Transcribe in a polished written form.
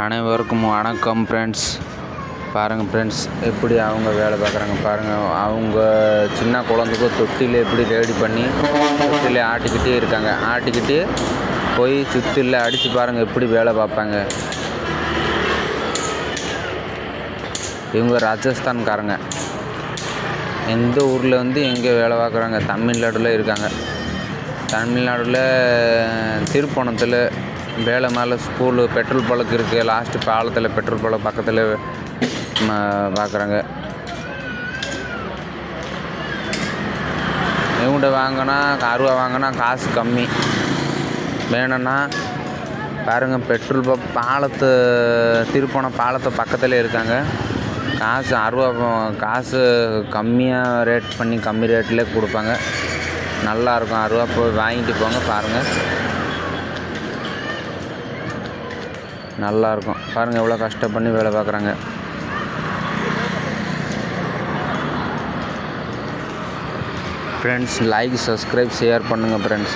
அனைவருக்கும் வணக்கம் ஃப்ரெண்ட்ஸ். பாருங்கள் ஃப்ரெண்ட்ஸ், எப்படி அவங்க வேலை பார்க்குறாங்க பாருங்கள். அவங்க சின்ன குழந்தைக்கு தொட்டியில் எப்படி ரெடி பண்ணி தொட்டிலே ஆட்டிக்கிட்டே இருக்காங்க. ஆட்டிக்கிட்டு போய் சுற்றில அடித்து பாருங்கள் எப்படி வேலை பார்ப்பாங்க. இவங்க ராஜஸ்தான்காரங்க. எந்த ஊரில் எங்கே வேலை பார்க்குறாங்க, தமிழ்நாட்டில் இருக்காங்க. தமிழ்நாட்டில் திருப்பணத்தில் வேலை மேலே ஸ்கூலு பெட்ரோல் பழக்கு இருக்குது. லாஸ்ட்டு பாலத்தில் பெட்ரோல் பழம் பக்கத்தில் பார்க்குறாங்க. இவங்கள்ட்ட வாங்கினா அருவா வாங்கினா காசு கம்மி. வேணும்னா பாருங்கள், பெட்ரோல் பாலத்து திருப்பணம் பாலத்தை பக்கத்தில் இருக்காங்க. காசு காசு கம்மியாக ரேட் பண்ணி கம்மி ரேட்டில் கொடுப்பாங்க. நல்லாயிருக்கும். அருவா போய் வாங்கிட்டு போங்க. பாருங்கள், நல்லாயிருக்கும். பாருங்கள் எவ்வளோ கஷ்டப்பண்ணி வேலை பார்க்குறாங்க. ஃப்ரெண்ட்ஸ், லைக் சப்ஸ்கிரைப் ஷேர் பண்ணுங்கள் ஃப்ரெண்ட்ஸ்.